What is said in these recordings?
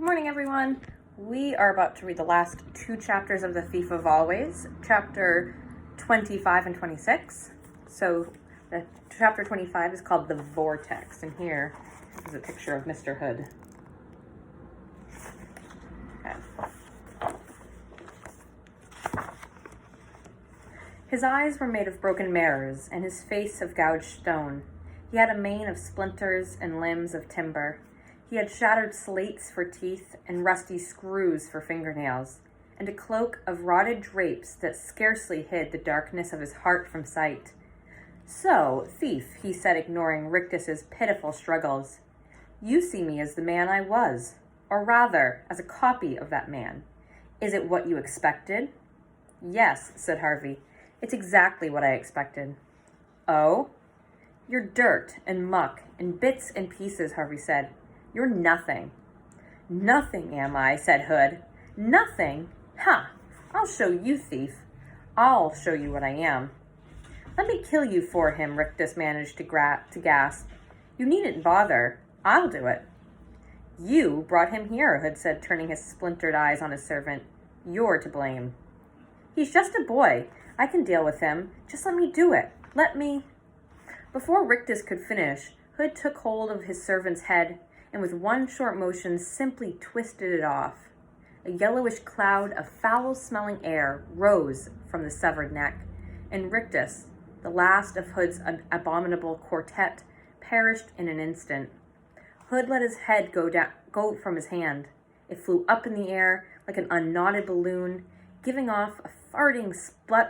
Good morning, everyone. We are about to read the last two chapters of The Thief of Always, chapter 25 and 26. So the chapter 25 is called The Vortex, and here is a picture of Mr. Hood. Okay. His eyes were made of broken mirrors, and his face of gouged stone. He had a mane of splinters and limbs of timber. He had shattered slates for teeth and rusty screws for fingernails, and a cloak of rotted drapes that scarcely hid the darkness of his heart from sight. "So, thief," he said, ignoring Rictus's pitiful struggles, "you see me as the man I was, or rather, as a copy of that man. Is it what you expected?" "Yes," said Harvey. "It's exactly what I expected." "Oh?" "You're dirt and muck and bits and pieces," Harvey said. "You're nothing." "Nothing, am I?" said Hood. "Nothing? Ha! I'll show you, thief. I'll show you what I am." "Let me kill you for him," Rictus managed to gasp. "You needn't bother. I'll do it." "You brought him here," Hood said, turning his splintered eyes on his servant. "You're to blame." "He's just a boy. I can deal with him. Just let me do it. Let me—" Before Rictus could finish, Hood took hold of his servant's head and with one short motion simply twisted it off. A yellowish cloud of foul-smelling air rose from the severed neck, and Rictus, the last of Hood's abominable quartet, perished in an instant. Hood let his head go from his hand. It flew up in the air like an unknotted balloon, giving off a farting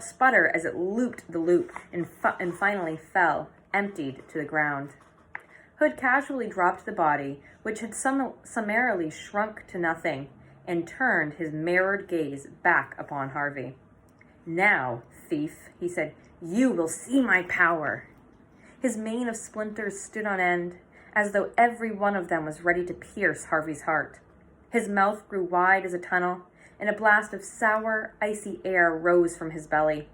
sputter as it looped the loop and finally fell, emptied, to the ground. Hood casually dropped the body, which had summarily shrunk to nothing, and turned his mirrored gaze back upon Harvey. "Now, thief," he said, "you will see my power." His mane of splinters stood on end, as though every one of them was ready to pierce Harvey's heart. His mouth grew wide as a tunnel, and a blast of sour, icy air rose from his belly.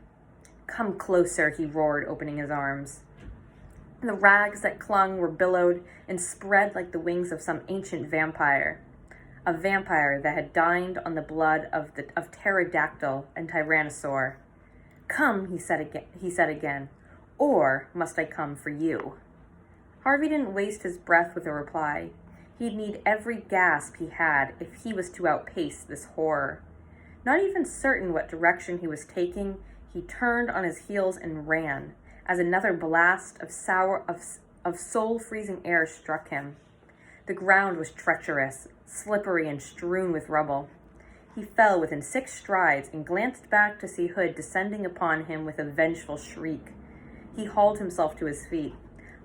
"Come closer," he roared, opening his arms. The rags that clung were billowed and spread like the wings of some ancient vampire, a vampire that had dined on the blood of pterodactyl and tyrannosaur. "Come," he said again, "or must I come for you?" Harvey didn't waste his breath with a reply. He'd need every gasp he had if he was to outpace this horror. Not even certain what direction he was taking, he turned on his heels and ran, as another blast of soul-freezing air struck him. The ground was treacherous, slippery, and strewn with rubble. He fell within 6 strides and glanced back to see Hood descending upon him with a vengeful shriek. He hauled himself to his feet,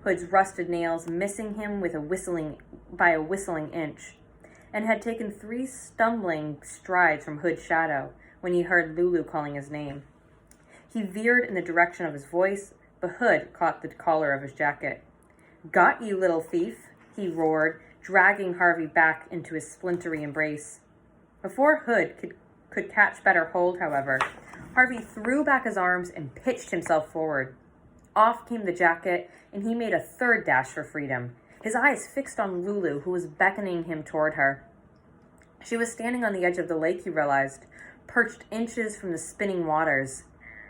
Hood's rusted nails missing him by a whistling inch, and had taken 3 stumbling strides from Hood's shadow when he heard Lulu calling his name. He veered in the direction of his voice, but Hood caught the collar of his jacket. "Got you, little thief," he roared, dragging Harvey back into his splintery embrace. Before Hood could catch better hold, however, Harvey threw back his arms and pitched himself forward. Off came the jacket, and he made a third dash for freedom, his eyes fixed on Lulu, who was beckoning him toward her. She was standing on the edge of the lake, he realized, perched inches from the spinning waters.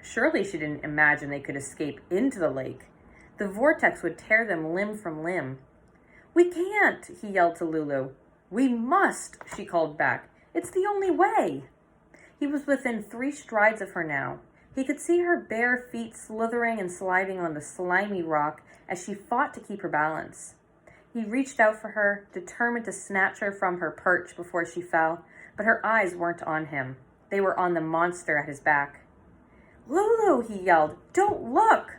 Surely she didn't imagine they could escape into the lake. The vortex would tear them limb from limb. "We can't," he yelled to Lulu. "We must," she called back. "It's the only way." He was within 3 strides of her now. He could see her bare feet slithering and sliding on the slimy rock as she fought to keep her balance. He reached out for her, determined to snatch her from her perch before she fell, but her eyes weren't on him. They were on the monster at his back. "Lulu," he yelled, "don't look!"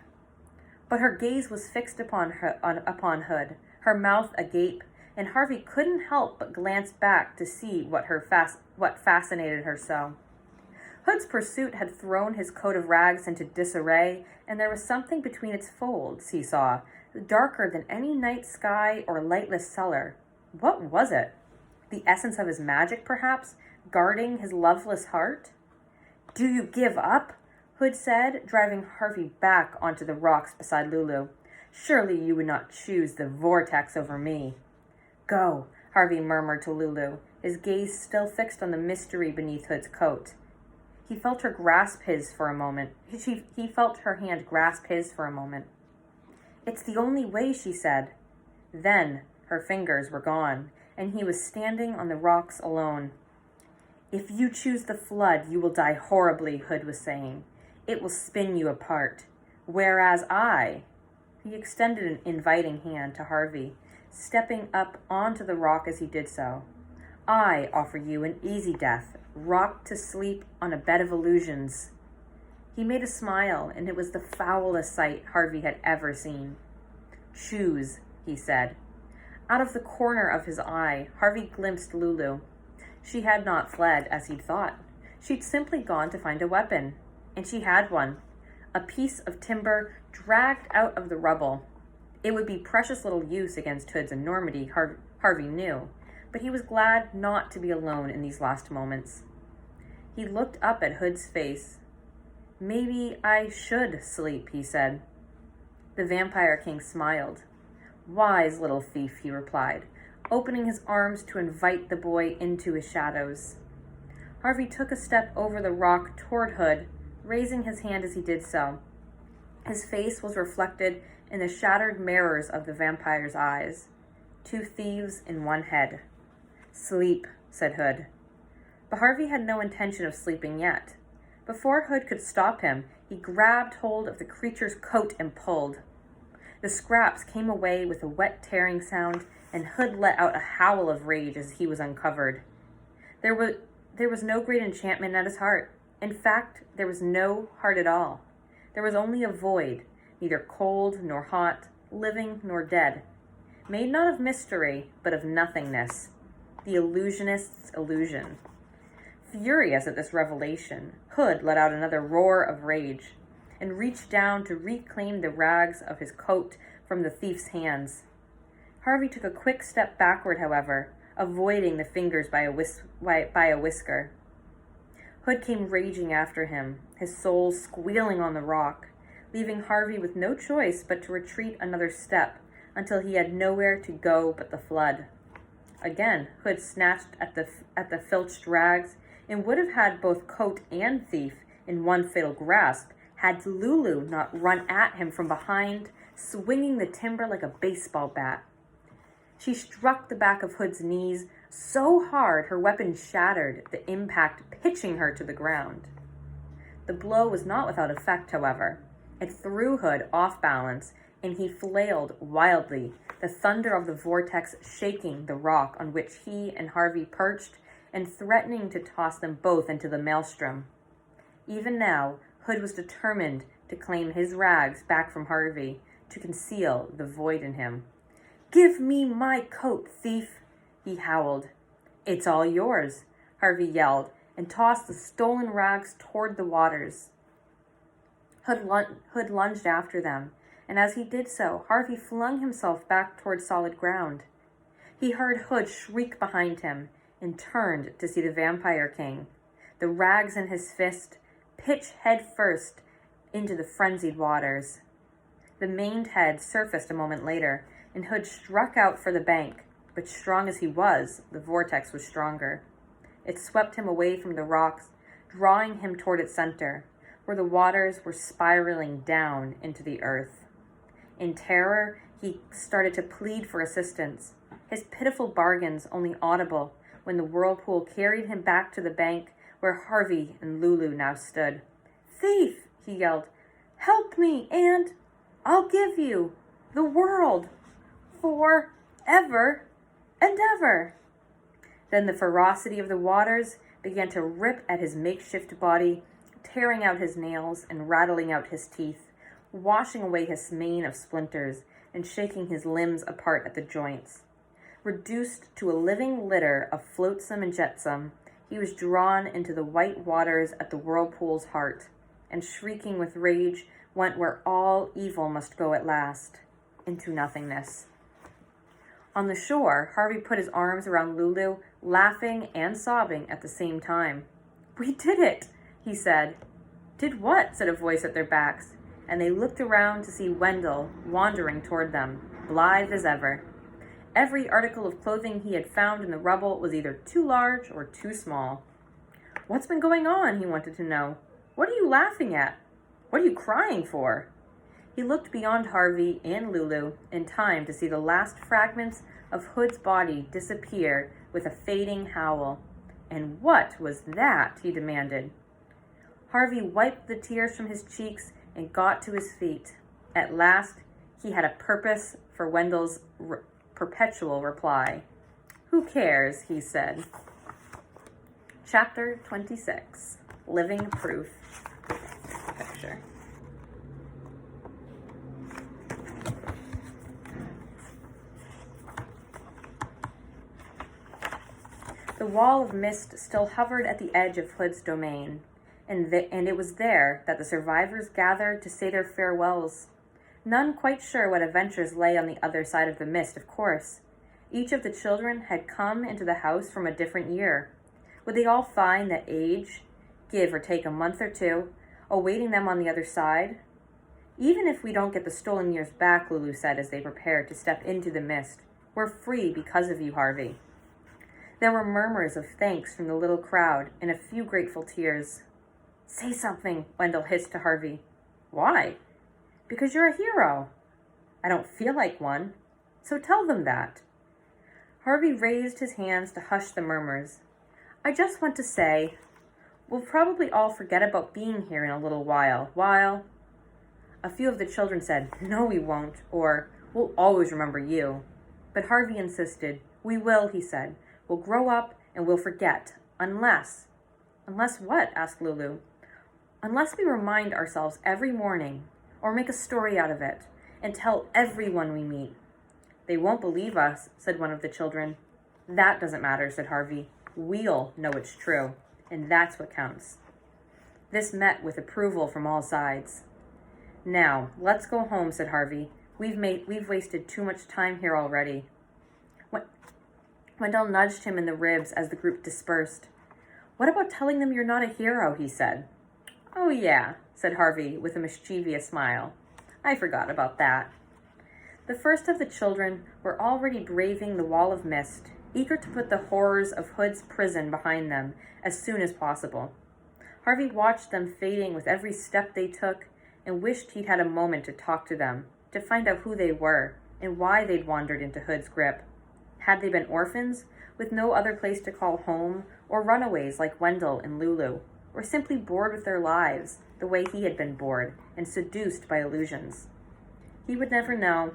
But her gaze was fixed upon Hood, her mouth agape, and Harvey couldn't help but glance back to see what fascinated her so. Hood's pursuit had thrown his coat of rags into disarray, and there was something between its folds, he saw, darker than any night sky or lightless cellar. What was it? The essence of his magic, perhaps, guarding his loveless heart? "Do you give up?" Hood said, driving Harvey back onto the rocks beside Lulu. "Surely you would not choose the vortex over me." "Go. Harvey murmured to Lulu, his gaze still fixed on the mystery beneath Hood's coat. He felt her grasp his for a moment. He felt her hand grasp his for a moment. "It's the only way," she said. Then her fingers were gone, and he was standing on the rocks alone. "If you choose the flood, you will die horribly," Hood was saying. "It will spin you apart. Whereas He extended an inviting hand to Harvey, stepping up onto the rock as he did so. "I offer you an easy death, rocked to sleep on a bed of illusions." He made a smile, and it was the foulest sight Harvey had ever seen. "Choose," he said. Out of the corner of his eye, Harvey glimpsed Lulu. She had not fled, as he'd thought. She'd simply gone to find a weapon, and she had one. A piece of timber dragged out of the rubble. It would be precious little use against Hood's enormity, Harvey knew, but he was glad not to be alone in these last moments. He looked up at Hood's face. "Maybe I should sleep," he said. The Vampire King smiled. "Wise little thief," he replied, opening his arms to invite the boy into his shadows. Harvey took a step over the rock toward Hood, raising his hand as he did so. His face was reflected in the shattered mirrors of the vampire's eyes. Two thieves in one head. "Sleep," said Hood. But Harvey had no intention of sleeping yet. Before Hood could stop him, he grabbed hold of the creature's coat and pulled. The scraps came away with a wet tearing sound, and Hood let out a howl of rage as he was uncovered. There was no great enchantment at his heart. In fact, there was no heart at all. There was only a void, neither cold nor hot, living nor dead, made not of mystery, but of nothingness. The illusionist's illusion. Furious at this revelation, Hood let out another roar of rage, and reached down to reclaim the rags of his coat from the thief's hands. Harvey took a quick step backward, however, avoiding the fingers by a whisker. Hood came raging after him, his soul squealing on the rock, leaving Harvey with no choice but to retreat another step until he had nowhere to go but the flood. Again, Hood snatched at the filched rags and would have had both coat and thief in one fatal grasp had Lulu not run at him from behind, swinging the timber like a baseball bat. She struck the back of Hood's knees so hard her weapon shattered, the impact pitching her to the ground. The blow was not without effect, however. It threw Hood off balance, and he flailed wildly, the thunder of the vortex shaking the rock on which he and Harvey perched and threatening to toss them both into the maelstrom. Even now, Hood was determined to claim his rags back from Harvey, to conceal the void in him. "Give me my coat, thief!" he howled. "It's all yours," Harvey yelled, and tossed the stolen rags toward the waters. Hood lunged after them, and as he did so, Harvey flung himself back toward solid ground. He heard Hood shriek behind him, and turned to see the Vampire King, the rags in his fist, pitch head first into the frenzied waters. The maned head surfaced a moment later, and Hood struck out for the bank, but strong as he was, the vortex was stronger. It swept him away from the rocks, drawing him toward its center, where the waters were spiraling down into the earth. In terror, he started to plead for assistance, his pitiful bargains only audible when the whirlpool carried him back to the bank where Harvey and Lulu now stood. "Thief!" he yelled. "Help me, and I'll give you the world forever and ever." Then the ferocity of the waters began to rip at his makeshift body, tearing out his nails and rattling out his teeth, washing away his mane of splinters and shaking his limbs apart at the joints. Reduced to a living litter of flotsam and jetsam, he was drawn into the white waters at the whirlpool's heart, and shrieking with rage, went where all evil must go at last, into nothingness. On the shore, Harvey put his arms around Lulu, laughing and sobbing at the same time. "We did it," he said. "Did what?" said a voice at their backs, and they looked around to see Wendell wandering toward them, blithe as ever. Every article of clothing he had found in the rubble was either too large or too small. What's been going on? He wanted to know. What are you laughing at? What are you crying for? He looked beyond Harvey and Lulu in time to see the last fragments of Hood's body disappear with a fading howl. And what was that? He demanded. Harvey wiped the tears from his cheeks and got to his feet. At last, he had a purpose for Wendell's perpetual reply. Who cares, he said. Chapter 26, Living Proof. Picture. The wall of mist still hovered at the edge of Hood's domain, and it was there that the survivors gathered to say their farewells. None quite sure what adventures lay on the other side of the mist, of course. Each of the children had come into the house from a different year. Would they all find that age, give or take a month or two, awaiting them on the other side? Even if we don't get the stolen years back, Lulu said as they prepared to step into the mist, we're free because of you, Harvey. There were murmurs of thanks from the little crowd and a few grateful tears. Say something, Wendell hissed to Harvey. Why? Because you're a hero. I don't feel like one, so tell them that. Harvey raised his hands to hush the murmurs. I just want to say, we'll probably all forget about being here in a little while. A few of the children said, no, we won't, or we'll always remember you. But Harvey insisted. We will, he said. We'll grow up and we'll forget, unless... Unless what? Asked Lulu. Unless we remind ourselves every morning, or make a story out of it, and tell everyone we meet. They won't believe us, said one of the children. That doesn't matter, said Harvey. We'll know it's true, and that's what counts. This met with approval from all sides. Now, let's go home, said Harvey. We've wasted too much time here already. Wendell nudged him in the ribs as the group dispersed. What about telling them you're not a hero, he said. Oh, yeah, said Harvey with a mischievous smile. I forgot about that. The first of the children were already braving the wall of mist, eager to put the horrors of Hood's prison behind them as soon as possible. Harvey watched them fading with every step they took and wished he'd had a moment to talk to them, to find out who they were and why they'd wandered into Hood's grip. Had they been orphans, with no other place to call home, or runaways like Wendell and Lulu, or simply bored with their lives, the way he had been bored, and seduced by illusions? He would never know.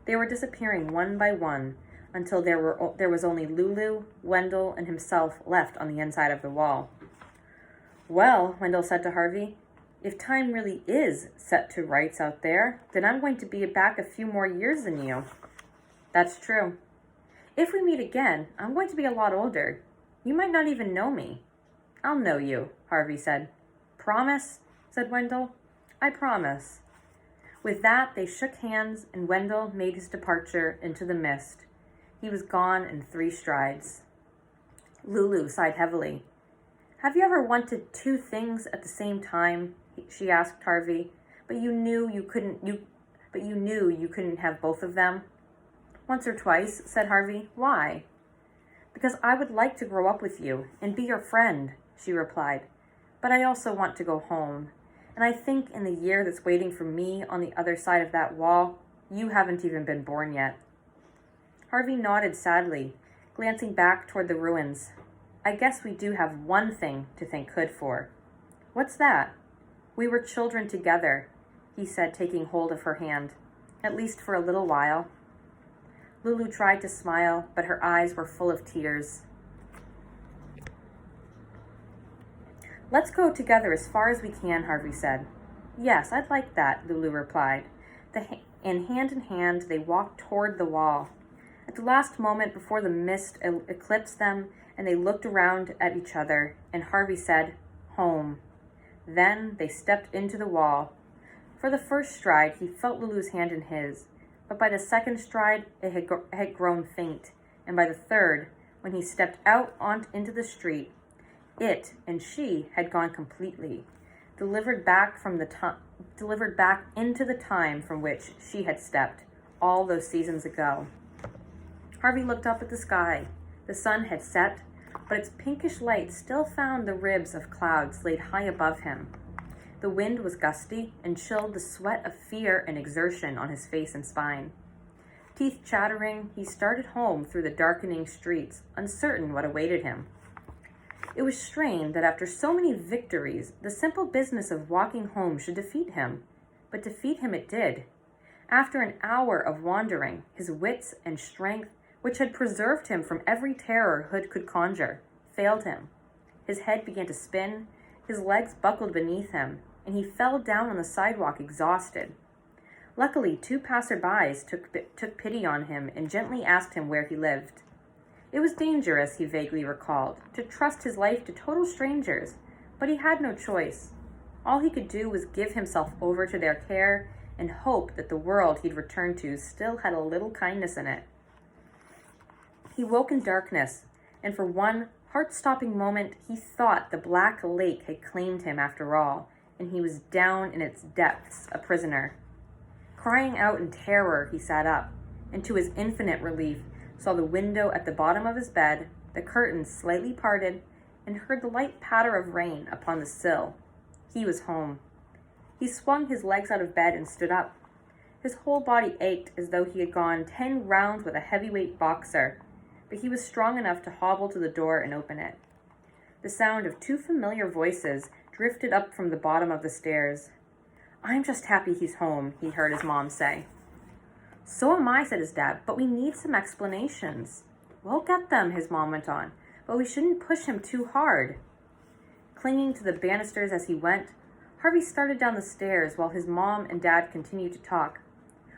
They were disappearing one by one, until there was only Lulu, Wendell, and himself left on the inside of the wall. Well, Wendell said to Harvey, if time really is set to rights out there, then I'm going to be back a few more years than you. That's true. If we meet again, I'm going to be a lot older. You might not even know me. I'll know you, Harvey said. Promise? Said Wendell. I promise. With that, they shook hands, and Wendell made his departure into the mist. He was gone in 3 strides. Lulu sighed heavily. Have you ever wanted 2 things at the same time? She asked Harvey. But you knew you couldn't have both of them. Once or twice, said Harvey. Why? Because I would like to grow up with you and be your friend, she replied. But I also want to go home. And I think in the year that's waiting for me on the other side of that wall, you haven't even been born yet. Harvey nodded sadly, glancing back toward the ruins. I guess we do have one thing to thank Hood for. What's that? We were children together, he said, taking hold of her hand. At least for a little while. Lulu tried to smile, but her eyes were full of tears. Let's go together as far as we can, Harvey said. Yes, I'd like that, Lulu replied. And hand in hand, they walked toward the wall. At the last moment before the mist eclipsed them, and they looked around at each other, and Harvey said, home. Then they stepped into the wall. For the first stride, he felt Lulu's hand in his, but by the second stride, it had grown faint, and by the third, when he stepped out into the street, it and she had gone completely, delivered back into the time from which she had stepped all those seasons ago. Harvey looked up at the sky. The sun had set, but its pinkish light still found the ribs of clouds laid high above him. The wind was gusty and chilled the sweat of fear and exertion on his face and spine. Teeth chattering, he started home through the darkening streets, uncertain what awaited him. It was strange that after so many victories, the simple business of walking home should defeat him. But defeat him it did. After an hour of wandering, his wits and strength, which had preserved him from every terror Hood could conjure, failed him. His head began to spin, his legs buckled beneath him, and he fell down on the sidewalk exhausted. Luckily, 2 passerbys took pity on him and gently asked him where he lived. It was dangerous, he vaguely recalled, to trust his life to total strangers, but he had no choice. All he could do was give himself over to their care and hope that the world he'd returned to still had a little kindness in it. He woke in darkness, and for one heart-stopping moment he thought the black lake had claimed him after all, and he was down in its depths, a prisoner. Crying out in terror, he sat up, and to his infinite relief, saw the window at the bottom of his bed, the curtains slightly parted, and heard the light patter of rain upon the sill. He was home. He swung his legs out of bed and stood up. His whole body ached as though he had gone 10 rounds with a heavyweight boxer, but he was strong enough to hobble to the door and open it. The sound of 2 familiar voices drifted up from the bottom of the stairs. "I'm just happy he's home," he heard his mom say. "So am I," said his dad, "but we need some explanations." "We'll get them," his mom went on, "but we shouldn't push him too hard." Clinging to the banisters as he went, Harvey started down the stairs while his mom and dad continued to talk.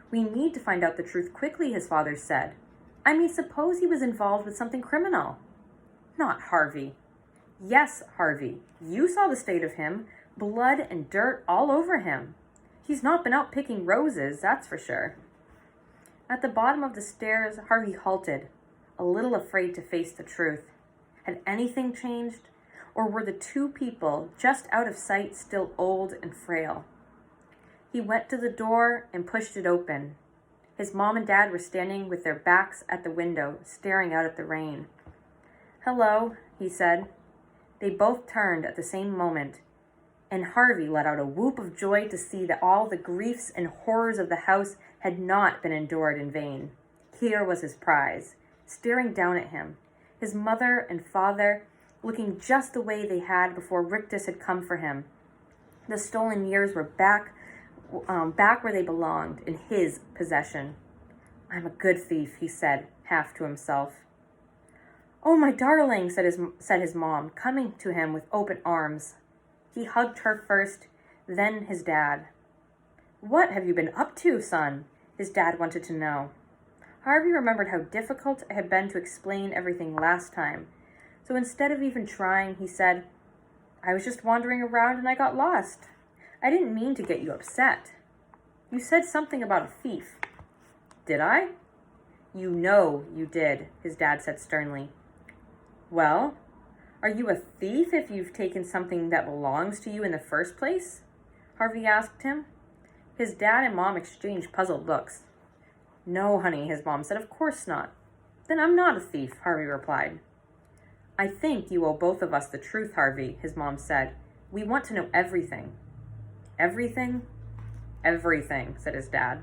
"We need to find out the truth quickly," his father said. "I mean, suppose he was involved with something criminal." "Not Harvey." "Yes, Harvey. You saw the state of him. Blood and dirt all over him. He's not been out picking roses, that's for sure." At the bottom of the stairs, Harvey halted, a little afraid to face the truth. Had anything changed? Or were the 2 people just out of sight still old and frail? He went to the door and pushed it open. His mom and dad were standing with their backs at the window, staring out at the rain. "Hello," he said. They both turned at the same moment, and Harvey let out a whoop of joy to see that all the griefs and horrors of the house had not been endured in vain. Here was his prize, staring down at him, his mother and father looking just the way they had before Rictus had come for him. The stolen years were back where they belonged, in his possession. "I'm a good thief," he said, half to himself. "Oh, my darling," said his mom, coming to him with open arms. He hugged her first, then his dad. "What have you been up to, son?" his dad wanted to know. Harvey remembered how difficult it had been to explain everything last time, so instead of even trying, he said, "I was just wandering around and I got lost. I didn't mean to get you upset." "You said something about a thief." "Did I?" "You know you did," his dad said sternly. "Well, are you a thief if you've taken something that belongs to you in the first place?" Harvey asked him. His dad and mom exchanged puzzled looks. "No, honey," his mom said, "of course not." "Then I'm not a thief," Harvey replied. "I think you owe both of us the truth, Harvey," his mom said. "We want to know everything." "Everything?" "Everything," said his dad.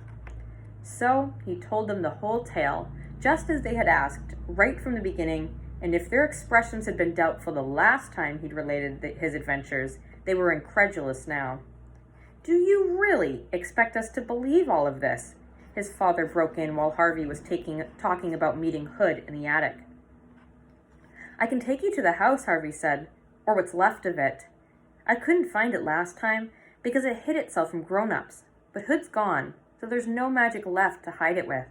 So he told them the whole tale, just as they had asked, right from the beginning, and if their expressions had been doubtful the last time he'd related his adventures, they were incredulous now. "Do you really expect us to believe all of this?" his father broke in while Harvey was talking about meeting Hood in the attic. "I can take you to the house," Harvey said, "or what's left of it. I couldn't find it last time because it hid itself from grown-ups, but Hood's gone, so there's no magic left to hide it with."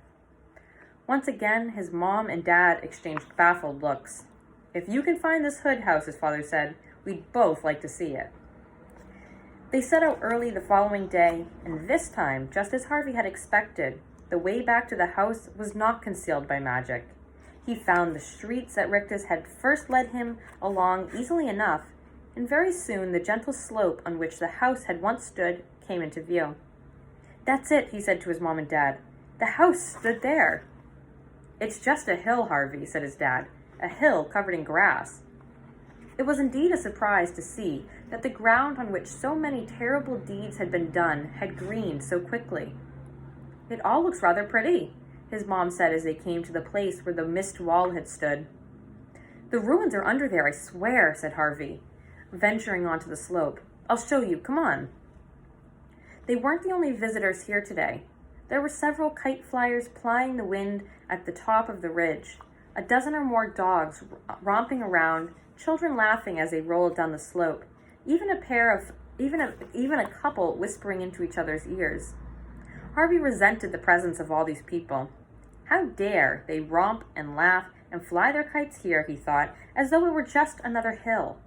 Once again, his mom and dad exchanged baffled looks. "If you can find this Hood house," his father said, "we'd both like to see it." They set out early the following day, and this time, just as Harvey had expected, the way back to the house was not concealed by magic. He found the streets that Rictus had first led him along easily enough, and very soon the gentle slope on which the house had once stood came into view. "That's it," he said to his mom and dad. "The house stood there." It's just a hill, Harvey, said his dad. A hill covered in grass. It was indeed a surprise to see that the ground on which so many terrible deeds had been done had greened so quickly. It all looks rather pretty, his mom said as they came to the place where the mist wall had stood. The ruins are under there, I swear, said Harvey, venturing onto the slope. I'll show you, come on. They weren't the only visitors here today. There were several kite flyers plying the wind at the top of the ridge, a dozen or more dogs romping around, children laughing as they rolled down the slope, even a couple whispering into each other's ears. Harvey resented the presence of all these people. How dare they romp and laugh and fly their kites here, he thought, as though it were just another hill.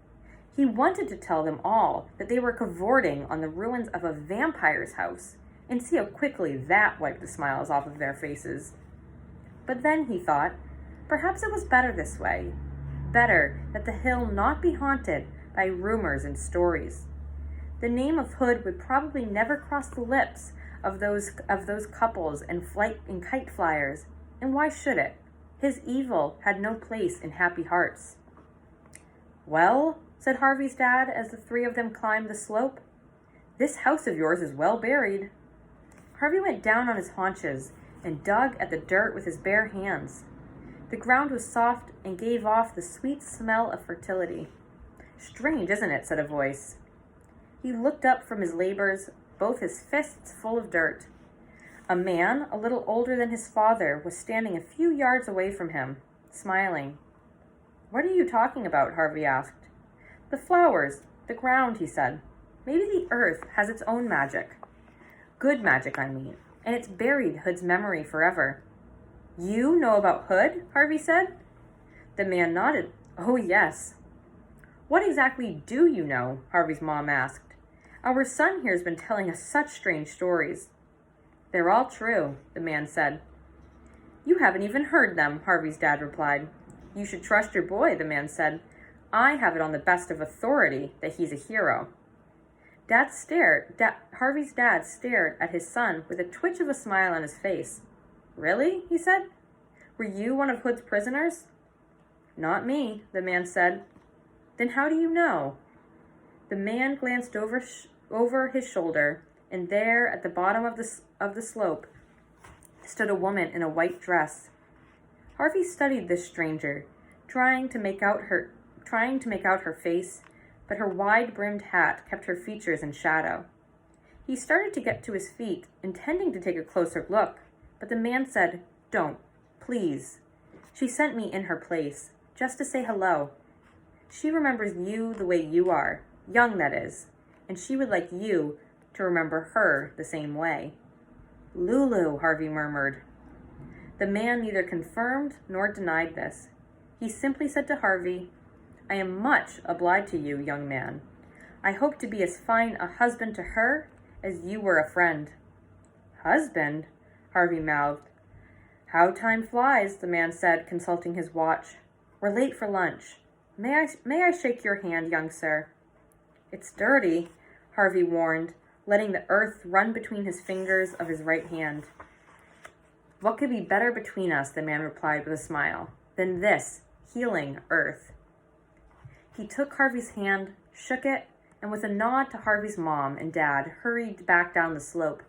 He wanted to tell them all that they were cavorting on the ruins of a vampire's house, and see how quickly that wiped the smiles off of their faces. But then, he thought, perhaps it was better this way. Better that the hill not be haunted by rumors and stories. The name of Hood would probably never cross the lips of those couples and kite flyers, and why should it? His evil had no place in happy hearts. Well, said Harvey's dad as the three of them climbed the slope, this house of yours is well buried. Harvey went down on his haunches and dug at the dirt with his bare hands. The ground was soft and gave off the sweet smell of fertility. Strange, isn't it? Said a voice. He looked up from his labors, both his fists full of dirt. A man, a little older than his father, was standing a few yards away from him, smiling. What are you talking about? Harvey asked. The flowers, the ground, he said. Maybe the earth has its own magic. Good magic, I mean, and it's buried Hood's memory forever. You know about Hood? Harvey said. The man nodded. Oh, yes. What exactly do you know? Harvey's mom asked. Our son here has been telling us such strange stories. They're all true, the man said. You haven't even heard them, Harvey's dad replied. You should trust your boy, the man said. I have it on the best of authority that he's a hero. Harvey's dad stared at his son with a twitch of a smile on his face. Really? He said. Were you one of Hood's prisoners? Not me, the man said. Then how do you know? The man glanced over his shoulder, and there at the bottom of the slope stood a woman in a white dress. Harvey studied this stranger, trying to make out her face, but her wide-brimmed hat kept her features in shadow. He started to get to his feet, intending to take a closer look, but the man said, Don't, please. She sent me in her place, just to say hello. She remembers you the way you are, young that is, and she would like you to remember her the same way. Lulu, Harvey murmured. The man neither confirmed nor denied this. He simply said to Harvey, I am much obliged to you, young man. I hope to be as fine a husband to her as you were a friend. Husband? Harvey mouthed. How time flies, the man said, consulting his watch. We're late for lunch. May I shake your hand, young sir? It's dirty, Harvey warned, letting the earth run between his fingers of his right hand. What could be better between us, the man replied with a smile, than this healing earth? He took Harvey's hand, shook it, and with a nod to Harvey's mom and dad, hurried back down the slope.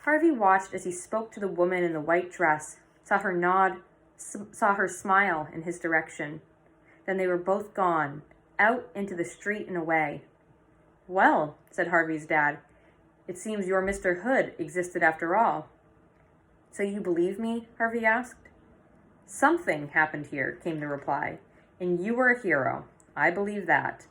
Harvey watched as he spoke to the woman in the white dress, saw her smile in his direction. Then they were both gone, out into the street and away. Well, said Harvey's dad, it seems your Mr. Hood existed after all. So you believe me? Harvey asked. Something happened here, came the reply, and you were a hero. I believe that.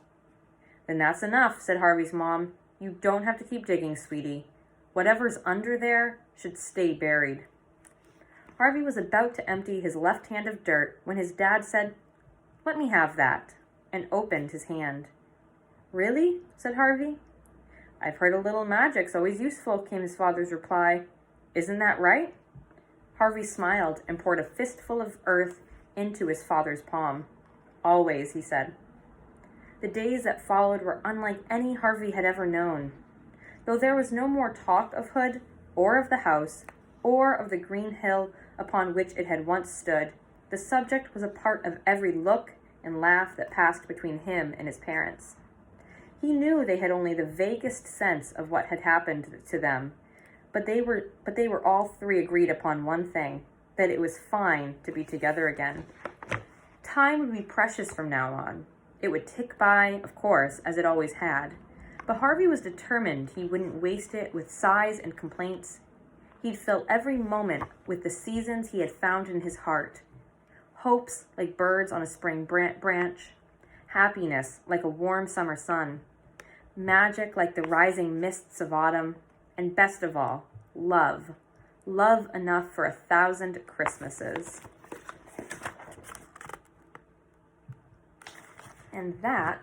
Then that's enough, said Harvey's mom. You don't have to keep digging, sweetie. Whatever's under there should stay buried. Harvey was about to empty his left hand of dirt when his dad said, Let me have that, and opened his hand. Really? Said Harvey. I've heard a little magic's always useful, came his father's reply. Isn't that right? Harvey smiled and poured a fistful of earth into his father's palm. Always, he said. The days that followed were unlike any Harvey had ever known. Though there was no more talk of Hood, or of the house, or of the green hill upon which it had once stood. The subject was a part of every look and laugh that passed between him and his parents. He knew they had only the vaguest sense of what had happened to them, but they were all three agreed upon one thing, that it was fine to be together again. Time would be precious from now on. It would tick by, of course, as it always had, but Harvey was determined he wouldn't waste it with sighs and complaints. He'd fill every moment with the seasons he had found in his heart. Hopes like birds on a spring branch, happiness like a warm summer sun, magic like the rising mists of autumn, and best of all, love. Love enough for 1,000 Christmases. And that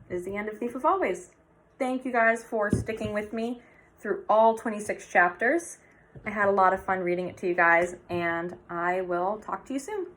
is the end of Thief of Always. Thank you guys for sticking with me through all 26 chapters. I had a lot of fun reading it to you guys, and I will talk to you soon.